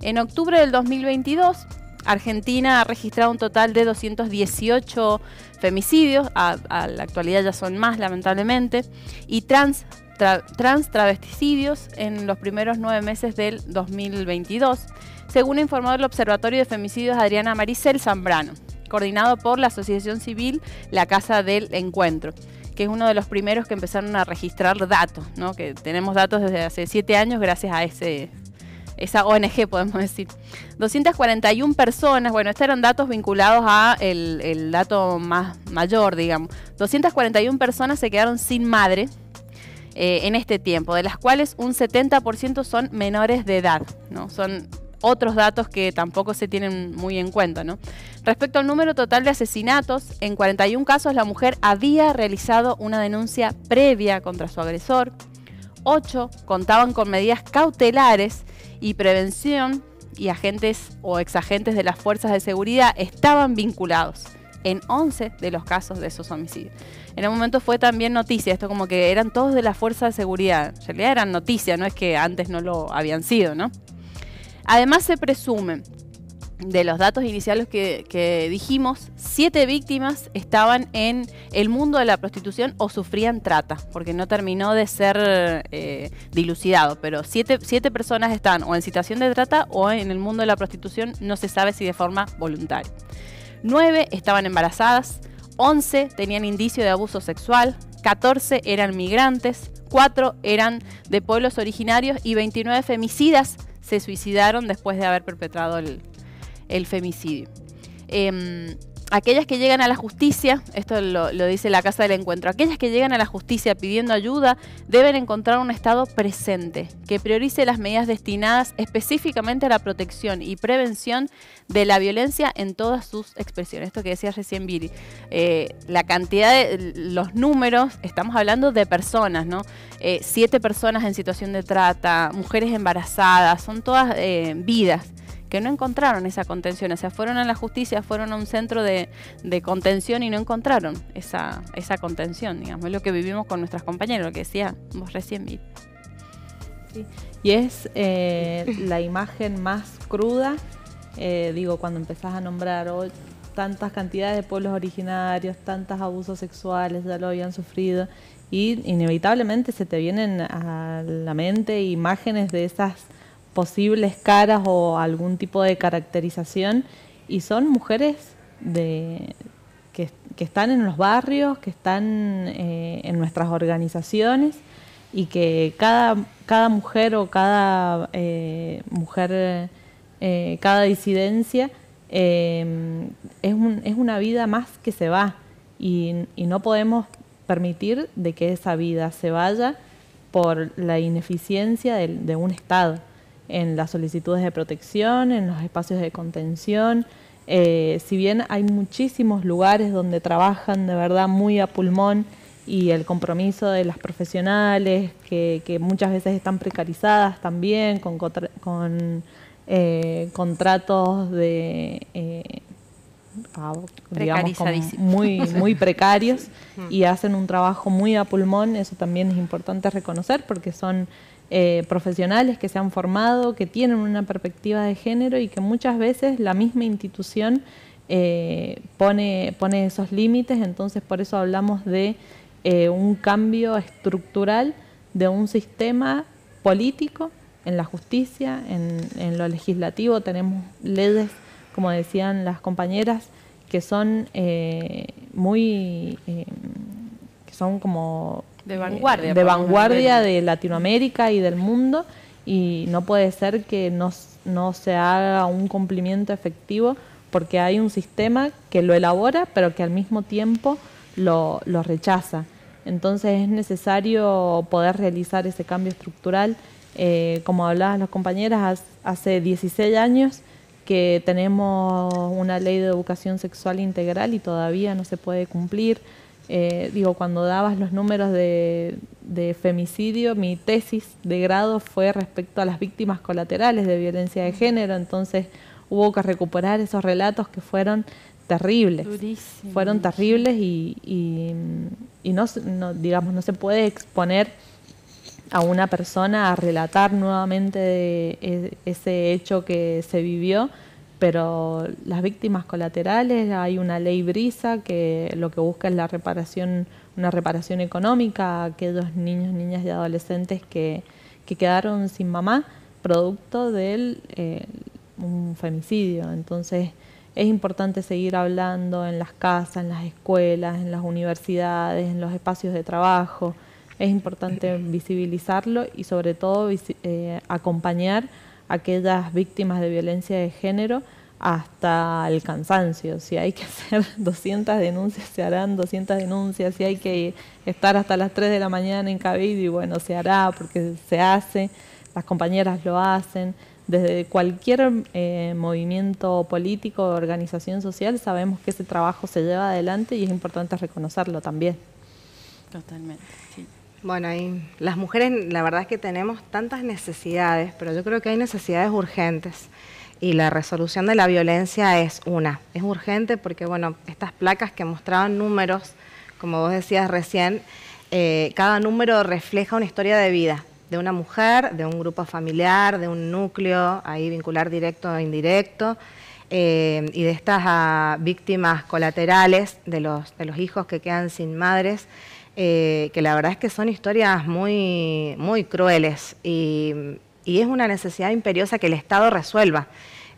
En octubre del 2022, Argentina ha registrado un total de 218 femicidios, a la actualidad ya son más lamentablemente, y travesticidios en los primeros 9 meses del 2022, según informó el Observatorio de Femicidios Adriana Maricel Zambrano, coordinado por la Asociación Civil La Casa del Encuentro, que es uno de los primeros que empezaron a registrar datos, ¿no? Que tenemos datos desde hace 7 años gracias a esa ONG, podemos decir. 241 personas, bueno, estos eran datos vinculados a el dato más mayor, digamos. 241 personas se quedaron sin madre en este tiempo, de las cuales un 70% son menores de edad, ¿no? Son otros datos que tampoco se tienen muy en cuenta, ¿no? Respecto al número total de asesinatos, en 41 casos la mujer había realizado una denuncia previa contra su agresor, 8 contaban con medidas cautelares y prevención, y agentes o exagentes de las fuerzas de seguridad estaban vinculados en 11 de los casos de esos homicidios. En un momento fue también noticia, esto como que eran todos de la fuerza de seguridad. En realidad eran noticia, no es que antes no lo habían sido, ¿no? Además se presume, de los datos iniciales que dijimos, 7 víctimas estaban en el mundo de la prostitución o sufrían trata, porque no terminó de ser dilucidado, pero 7 personas están o en situación de trata o en el mundo de la prostitución, no se sabe si de forma voluntaria. 9 estaban embarazadas, 11 tenían indicio de abuso sexual, 14 eran migrantes, 4 eran de pueblos originarios y 29 femicidas se suicidaron después de haber perpetrado el femicidio. Aquellas que llegan a la justicia, esto lo dice la Casa del Encuentro, aquellas que llegan a la justicia pidiendo ayuda deben encontrar un Estado presente, que priorice las medidas destinadas específicamente a la protección y prevención de la violencia en todas sus expresiones. Esto que decía recién Viri, la cantidad de los números, estamos hablando de personas, ¿no? 7 personas en situación de trata, mujeres embarazadas, son todas vidas que no encontraron esa contención, o sea, fueron a la justicia, fueron a un centro de contención y no encontraron esa contención, digamos, es lo que vivimos con nuestras compañeras, lo que decía vos recién, Vir. Sí. Y es la imagen más cruda, cuando empezás a nombrar tantas cantidades de pueblos originarios, tantos abusos sexuales, ya lo habían sufrido, y inevitablemente se te vienen a la mente imágenes de esas posibles caras o algún tipo de caracterización, y son mujeres que están en los barrios, que están en nuestras organizaciones, y que cada mujer o cada mujer, cada disidencia es una vida más que se va, y no podemos permitir de que esa vida se vaya por la ineficiencia de un Estado en las solicitudes de protección, en los espacios de contención. Si bien hay muchísimos lugares donde trabajan de verdad muy a pulmón, y el compromiso de las profesionales, que muchas veces están precarizadas también, con contratos digamos, muy precarios, y hacen un trabajo muy a pulmón. Eso también es importante reconocer, porque son profesionales que se han formado, que tienen una perspectiva de género, y que muchas veces la misma institución pone esos límites, entonces por eso hablamos de un cambio estructural de un sistema político en la justicia, en lo legislativo. Tenemos leyes, como decían las compañeras, que son que son como de vanguardia, de vanguardia de Latinoamérica y del mundo, y no puede ser que no se haga un cumplimiento efectivo porque hay un sistema que lo elabora pero que al mismo tiempo lo rechaza. Entonces es necesario poder realizar ese cambio estructural. Como hablaban las compañeras, hace 16 años que tenemos una ley de educación sexual integral y todavía no se puede cumplir. Cuando dabas los números de femicidio, mi tesis de grado fue respecto a las víctimas colaterales de violencia de género, entonces hubo que recuperar esos relatos que fueron terribles. Durísimo. Fueron terribles y no se puede exponer a una persona a relatar nuevamente ese hecho que se vivió, pero las víctimas colaterales, hay una ley Brisa que lo que busca es una reparación económica a aquellos niños, niñas y adolescentes que quedaron sin mamá producto de un femicidio. Entonces es importante seguir hablando en las casas, en las escuelas, en las universidades, en los espacios de trabajo. Es importante visibilizarlo y sobre todo acompañar a aquellas víctimas de violencia de género hasta el cansancio. Si hay que hacer 200 denuncias, se harán 200 denuncias. Si hay que estar hasta las 3 de la mañana en Cabildo, y bueno, se hará porque se hace, las compañeras lo hacen. Desde cualquier movimiento político o organización social sabemos que ese trabajo se lleva adelante y es importante reconocerlo también. Totalmente, sí. Bueno, y las mujeres la verdad es que tenemos tantas necesidades, pero yo creo que hay necesidades urgentes y la resolución de la violencia es urgente porque, bueno, estas placas que mostraban números, como vos decías recién, cada número refleja una historia de vida de una mujer, de un grupo familiar, de un núcleo, ahí vincular directo o indirecto, y de estas víctimas colaterales, de los hijos que quedan sin madres, que la verdad es que son historias muy, muy crueles y es una necesidad imperiosa que el Estado resuelva.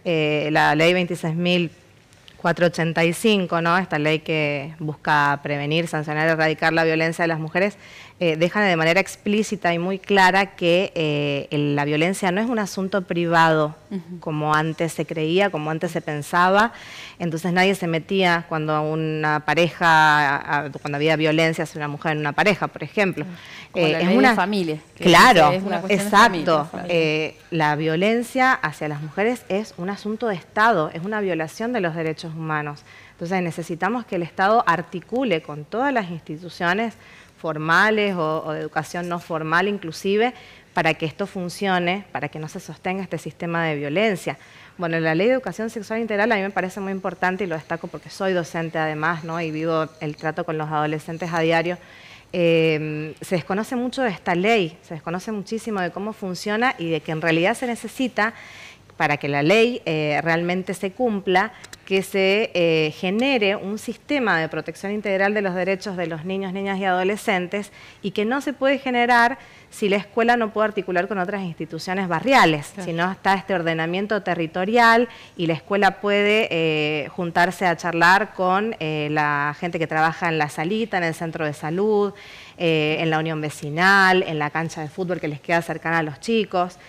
La ley 26.485, ¿no? Esta ley que busca prevenir, sancionar y erradicar la violencia de las mujeres, deja de manera explícita y muy clara que la violencia no es un asunto privado, como antes se creía, como antes se pensaba. Entonces nadie se metía cuando una pareja, cuando había violencia hacia una mujer en una pareja, por ejemplo. Es una familia. Claro, es una exacto. Familia. La violencia hacia las mujeres es un asunto de Estado, es una violación de los derechos humanos. Entonces necesitamos que el Estado articule con todas las instituciones formales o de educación no formal inclusive, para que esto funcione, para que no se sostenga este sistema de violencia. Bueno, la Ley de Educación Sexual Integral a mí me parece muy importante y lo destaco porque soy docente además, ¿no? Y vivo el trato con los adolescentes a diario. Se desconoce mucho de esta ley, se desconoce muchísimo de cómo funciona y de que en realidad se necesita, para que la ley realmente se cumpla, que se genere un sistema de protección integral de los derechos de los niños, niñas y adolescentes, y que no se puede generar si la escuela no puede articular con otras instituciones barriales, claro. Si no está este ordenamiento territorial y la escuela puede juntarse a charlar con la gente que trabaja en la salita, en el centro de salud, en la unión vecinal, en la cancha de fútbol que les queda cercana a los chicos.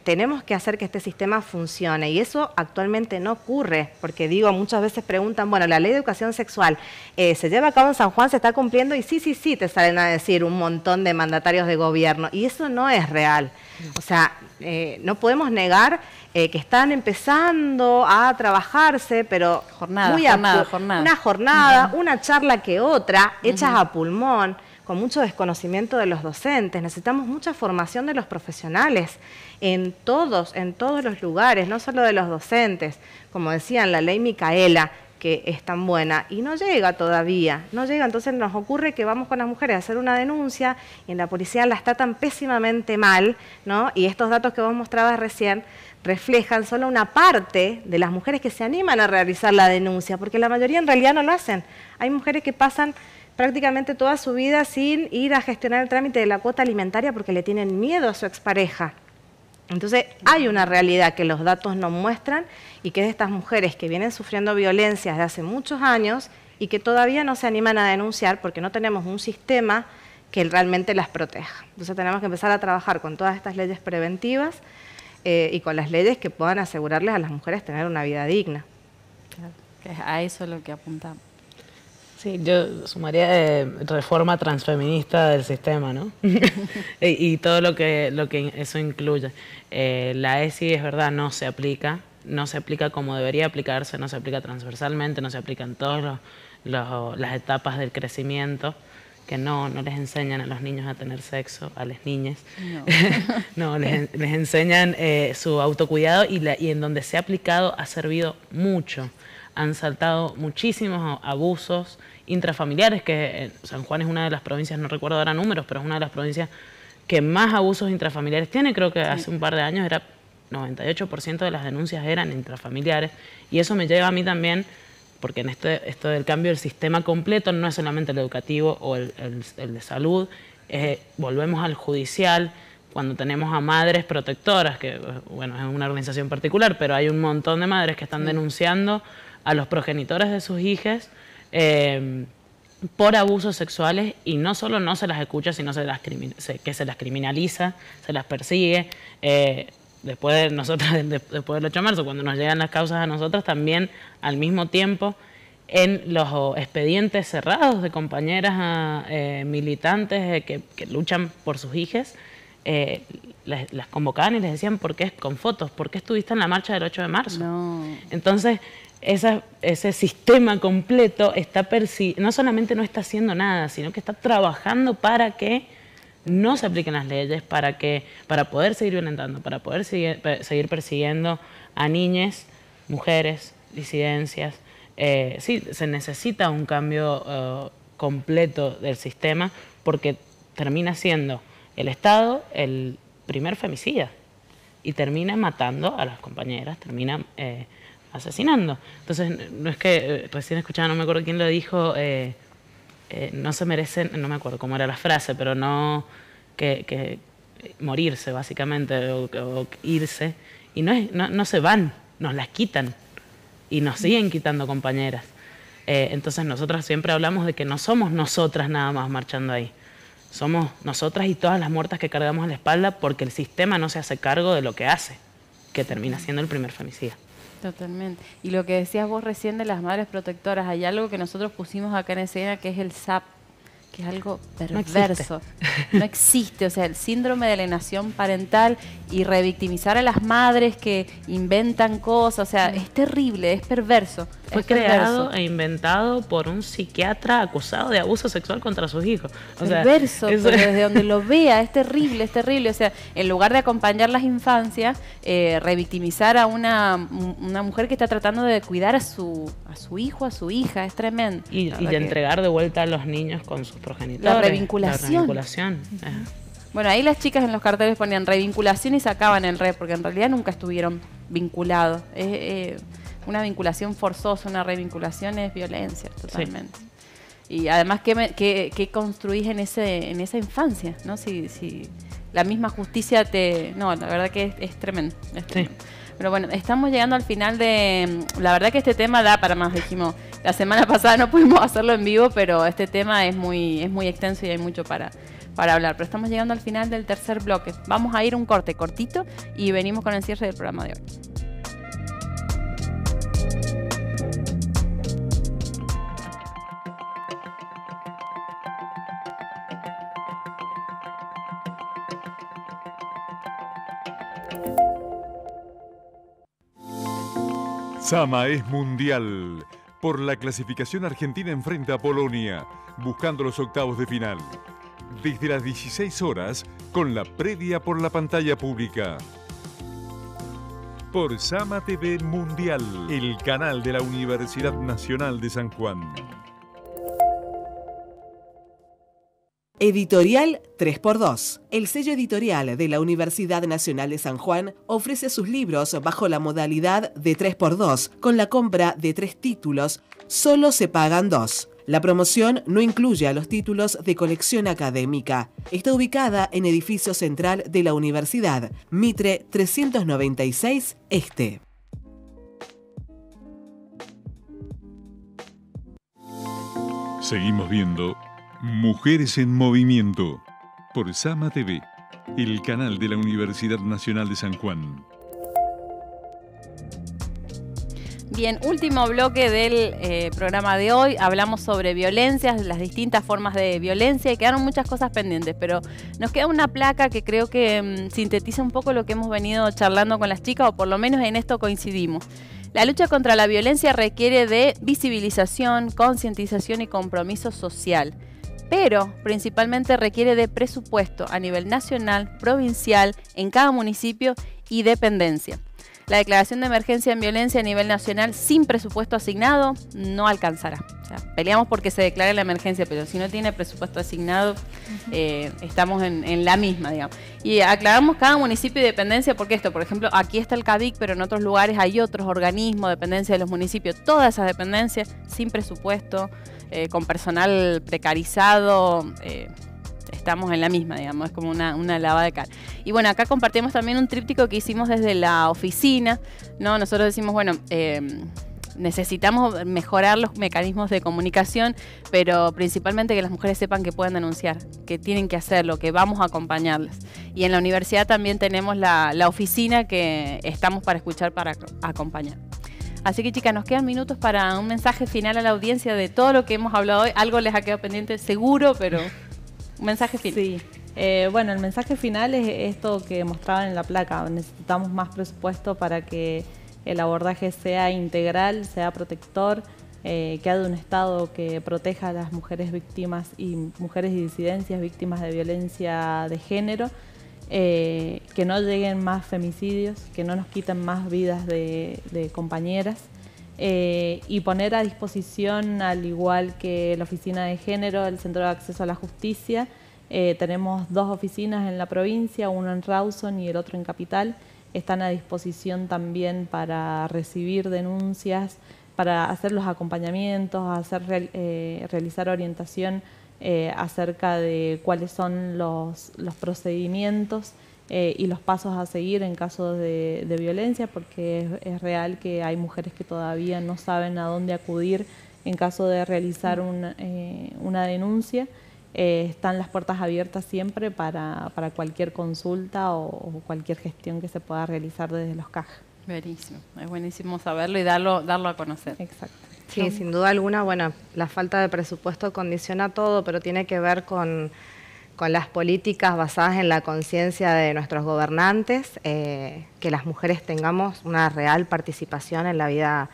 Tenemos que hacer que este sistema funcione y eso actualmente no ocurre, porque muchas veces preguntan, bueno, la ley de educación sexual se lleva a cabo en San Juan, se está cumpliendo y sí, te salen a decir un montón de mandatarios de gobierno y eso no es real. O sea, no podemos negar que están empezando a trabajarse, pero una jornada, una charla que otra, hechas a pulmón, con mucho desconocimiento de los docentes. Necesitamos mucha formación de los profesionales en todos los lugares, no solo de los docentes. Como decían, la ley Micaela, que es tan buena y no llega todavía, no llega. Entonces nos ocurre que vamos con las mujeres a hacer una denuncia y en la policía las tratan pésimamente mal, ¿no? Y estos datos que vos mostrabas recién reflejan solo una parte de las mujeres que se animan a realizar la denuncia, porque la mayoría en realidad no lo hacen. Hay mujeres que pasan prácticamente toda su vida sin ir a gestionar el trámite de la cuota alimentaria porque le tienen miedo a su expareja. Entonces hay una realidad que los datos no muestran y que es de estas mujeres que vienen sufriendo violencia desde hace muchos años y que todavía no se animan a denunciar porque no tenemos un sistema que realmente las proteja. Entonces tenemos que empezar a trabajar con todas estas leyes preventivas y con las leyes que puedan asegurarles a las mujeres tener una vida digna. Claro, que es a eso lo que apuntamos. Sí, yo sumaría reforma transfeminista del sistema, ¿no? y todo lo que eso incluye. La ESI, es verdad, no se aplica como debería aplicarse, no se aplica transversalmente, no se aplica en todas las etapas del crecimiento, que no les enseñan a los niños a tener sexo, a las niñas. No, les enseñan su autocuidado y en donde se ha aplicado ha servido mucho. Han saltado muchísimos abusos intrafamiliares, que San Juan es una de las provincias, no recuerdo ahora números, pero es una de las provincias que más abusos intrafamiliares tiene. Creo que hace un par de años era 98% de las denuncias eran intrafamiliares, y eso me lleva a mí también, porque en esto del cambio del sistema completo no es solamente el educativo o el de salud, volvemos al judicial, cuando tenemos a madres protectoras, que bueno, es una organización particular, pero hay un montón de madres que están denunciando a los progenitores de sus hijas por abusos sexuales, y no solo no se las escucha, sino que se las criminaliza, se las persigue. Después del 8 de marzo, cuando nos llegan las causas a nosotros, también al mismo tiempo en los expedientes cerrados de compañeras militantes que luchan por sus hijas, las convocaban y les decían: ¿por qué con fotos? ¿Por qué estuviste en la marcha del 8 de marzo? No. Entonces, ese sistema completo no solamente no está haciendo nada, sino que está trabajando para que no se apliquen las leyes, para poder seguir violentando, para poder seguir persiguiendo a niñas, mujeres, disidencias. Sí, se necesita un cambio completo del sistema, porque termina siendo el Estado el primer femicida y termina matando a las compañeras, termina asesinando. Entonces, no es que, recién escuchaba, no me acuerdo quién lo dijo, no se merecen, no me acuerdo cómo era la frase, pero no que morirse básicamente o irse, y no se van, nos las quitan y nos siguen quitando compañeras. Entonces nosotras siempre hablamos de que no somos nosotras nada más marchando ahí, somos nosotras y todas las muertas que cargamos en la espalda, porque el sistema no se hace cargo de lo que hace, que termina siendo el primer femicida. Totalmente. Y lo que decías vos recién de las madres protectoras, hay algo que nosotros pusimos acá en escena, que es el SAP, que es algo perverso. No existe. O sea, el síndrome de alienación parental y revictimizar a las madres que inventan cosas. O sea, es terrible, es perverso. Fue creado e inventado por un psiquiatra acusado de abuso sexual contra sus hijos. O sea, perverso, pero desde donde lo vea, es terrible, es terrible. O sea, en lugar de acompañar las infancias, revictimizar a una mujer que está tratando de cuidar a su hijo, a su hija, es tremendo. Y de entregar de vuelta a los niños con sus progenitores. La revinculación. Bueno, ahí las chicas en los carteles ponían revinculación y sacaban el porque en realidad nunca estuvieron vinculados. Una vinculación forzosa, una revinculación es violencia, totalmente. Sí. Y además, ¿qué construís en esa infancia? ¿No? Si la misma justicia No, la verdad que es tremendo. Es tremendo. Sí. Pero bueno, estamos llegando al final de... La verdad que este tema da para más, dijimos. La semana pasada no pudimos hacerlo en vivo, pero este tema es muy extenso y hay mucho para hablar. Pero estamos llegando al final del tercer bloque. Vamos a ir un corte cortito y venimos con el cierre del programa de hoy. Sama es mundial. Por la clasificación, Argentina enfrenta a Polonia, buscando los octavos de final. Desde las 16 horas, con la previa por la pantalla pública. por Sama TV Mundial, el canal de la Universidad Nacional de San Juan. Editorial 3x2. El sello editorial de la Universidad Nacional de San Juan ofrece sus libros bajo la modalidad de 3x2. Con la compra de 3 títulos, solo se pagan 2. La promoción no incluye a los títulos de colección académica. Está ubicada en edificio central de la Universidad, Mitre 396 Este. Seguimos viendo Mujeres en Movimiento por Sama TV, el canal de la Universidad Nacional de San Juan. Bien, último bloque del programa de hoy. Hablamos sobre violencias, las distintas formas de violencia y quedaron muchas cosas pendientes, pero nos queda una placa que creo que sintetiza un poco lo que hemos venido charlando con las chicas, o por lo menos en esto coincidimos. La lucha contra la violencia requiere de visibilización, concientización y compromiso social, pero principalmente requiere de presupuesto a nivel nacional, provincial, en cada municipio y dependencia. La declaración de emergencia en violencia a nivel nacional sin presupuesto asignado no alcanzará. O sea, peleamos porque se declare la emergencia, pero si no tiene presupuesto asignado, estamos en la misma, digamos. Y aclaramos cada municipio y dependencia, porque esto, por ejemplo, aquí está el CADIC, pero en otros lugares hay otros organismos, dependencias de los municipios, todas esas dependencias sin presupuesto, con personal precarizado, estamos en la misma, digamos, es como una lavada de cara. Y bueno, acá compartimos también un tríptico que hicimos desde la oficina, ¿no? Nosotros decimos, bueno, necesitamos mejorar los mecanismos de comunicación, pero principalmente que las mujeres sepan que pueden denunciar, que tienen que hacerlo, que vamos a acompañarlas. Y en la universidad también tenemos la oficina que estamos para escuchar, para acompañar. Así que, chicas, nos quedan minutos para un mensaje final a la audiencia de todo lo que hemos hablado hoy. Algo les ha quedado pendiente, seguro, pero un mensaje final. Sí. Bueno, el mensaje final es esto que mostraban en la placa. Necesitamos más presupuesto para que el abordaje sea integral, sea protector, que haya un Estado que proteja a las mujeres víctimas y mujeres y disidencias víctimas de violencia de género, que no lleguen más femicidios, que no nos quiten más vidas de compañeras, y poner a disposición, al igual que la Oficina de Género, el Centro de Acceso a la Justicia. Tenemos 2 oficinas en la provincia, uno en Rawson y el otro en Capital. Están a disposición también para recibir denuncias, para hacer los acompañamientos, realizar orientación acerca de cuáles son los procedimientos y los pasos a seguir en caso de violencia, porque es real que hay mujeres que todavía no saben a dónde acudir en caso de realizar una denuncia. Están las puertas abiertas siempre para cualquier consulta o cualquier gestión que se pueda realizar desde los CAJ. Buenísimo, es buenísimo saberlo y darlo a conocer. Exacto. Sí, sin duda alguna, bueno, la falta de presupuesto condiciona todo, pero tiene que ver con las políticas basadas en la conciencia de nuestros gobernantes, que las mujeres tengamos una real participación en la vida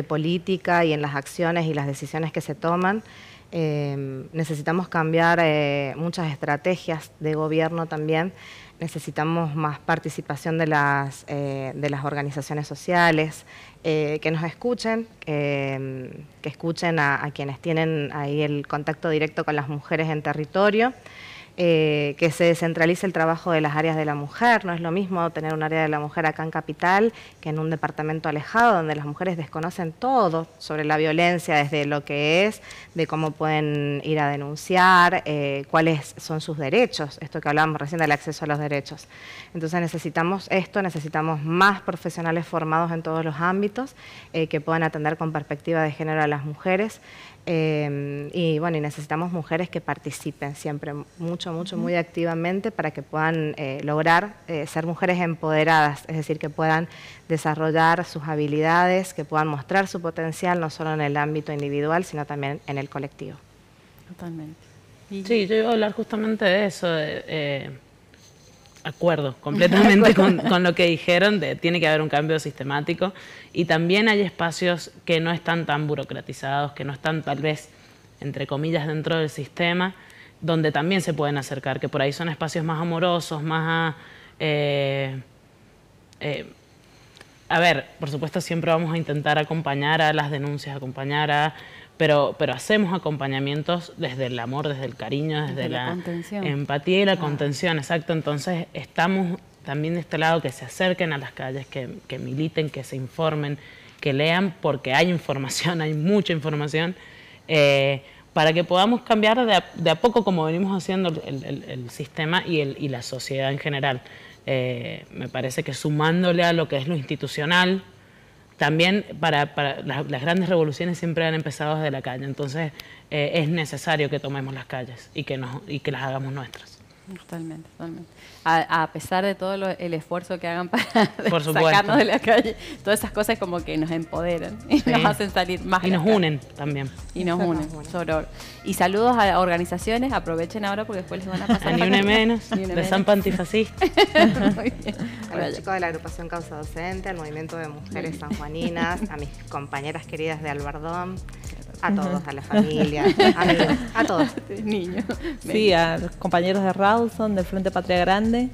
política y en las acciones y las decisiones que se toman. Necesitamos cambiar muchas estrategias de gobierno también. Necesitamos más participación de las organizaciones sociales, que nos escuchen, que escuchen a quienes tienen ahí el contacto directo con las mujeres en territorio, que se descentralice el trabajo de las áreas de la mujer. No es lo mismo tener un área de la mujer acá en Capital que en un departamento alejado, donde las mujeres desconocen todo sobre la violencia, desde lo que es, de cómo pueden ir a denunciar, cuáles son sus derechos, esto que hablábamos recién del acceso a los derechos. Entonces necesitamos esto, necesitamos más profesionales formados en todos los ámbitos, que puedan atender con perspectiva de género a las mujeres. Y bueno, y necesitamos mujeres que participen siempre muy activamente para que puedan lograr ser mujeres empoderadas, es decir, que puedan desarrollar sus habilidades, que puedan mostrar su potencial no solo en el ámbito individual, sino también en el colectivo. Totalmente. Sí, yo iba a hablar justamente de eso, acuerdo completamente con lo que dijeron, tiene que haber un cambio sistemático, y también hay espacios que no están tan burocratizados, que no están tal vez, entre comillas, dentro del sistema, donde también se pueden acercar, que por ahí son espacios más amorosos, más A ver, por supuesto siempre vamos a intentar acompañar a las denuncias, pero hacemos acompañamientos desde el amor, desde el cariño, desde la contención. empatía y la contención, exacto. Entonces estamos también de este lado, que se acerquen a las calles, que militen, que se informen, que lean, porque hay información, hay mucha información, para que podamos cambiar de a poco, como venimos haciendo el sistema y la sociedad en general. Me parece que sumándole a lo que es lo institucional, también para las grandes revoluciones siempre han empezado desde la calle, entonces es necesario que tomemos las calles y que las hagamos nuestras. Totalmente, totalmente. A pesar de todo el esfuerzo que hagan para supuesto. sacarnos de la calle, todas esas cosas como que nos empoderan y Sí. nos hacen salir más. Y nos unen también. Y nos unen. Y saludos a organizaciones, aprovechen ahora porque después les van a pasar. A Ni Una Menos, Ni Una de Menos. Zampa Antifascista. Muy bien. A los chicos de la agrupación Causa Docente, al movimiento de mujeres sanjuaninas, a mis compañeras queridas de Albardón, a todos, a la familia, amigos, a todos. Niños. Sí, a los compañeros de Rawson, del Frente Patria Grande,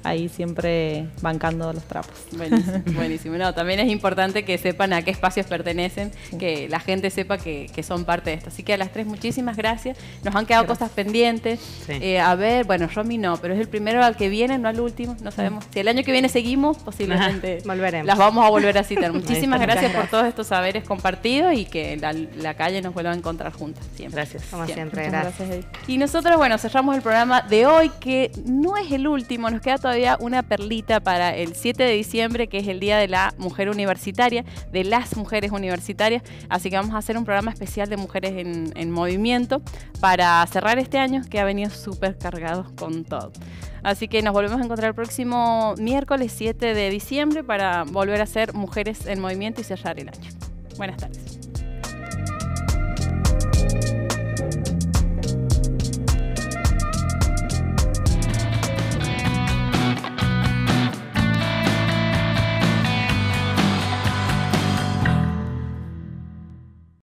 ahí siempre bancando los trapos. Buenísimo, buenísimo. No, también es importante que sepan a qué espacios pertenecen, que la gente sepa que son parte de esto. Así que a las tres, muchísimas gracias. Nos han quedado cosas pendientes. Sí. A ver, bueno, Romy no, pero es el primero al que viene, no al último. No sabemos. Si el año que viene seguimos, posiblemente Volveremos. las vamos a volver a citar. Muchísimas Ahí está. gracias por todos estos saberes compartidos y que la calle nos vuelva a encontrar juntas. Siempre. Gracias. Como siempre, Muchas gracias. Edith. Y nosotros, bueno, cerramos el programa de hoy, que no es el último, nos queda todavía una perlita para el 7 de diciembre, que es el Día de la Mujer Universitaria, de las mujeres universitarias, así que vamos a hacer un programa especial de mujeres en movimiento para cerrar este año, que ha venido súper cargado con todo. Así que nos volvemos a encontrar el próximo miércoles 7 de diciembre para volver a ser Mujeres en Movimiento y cerrar el año. Buenas tardes.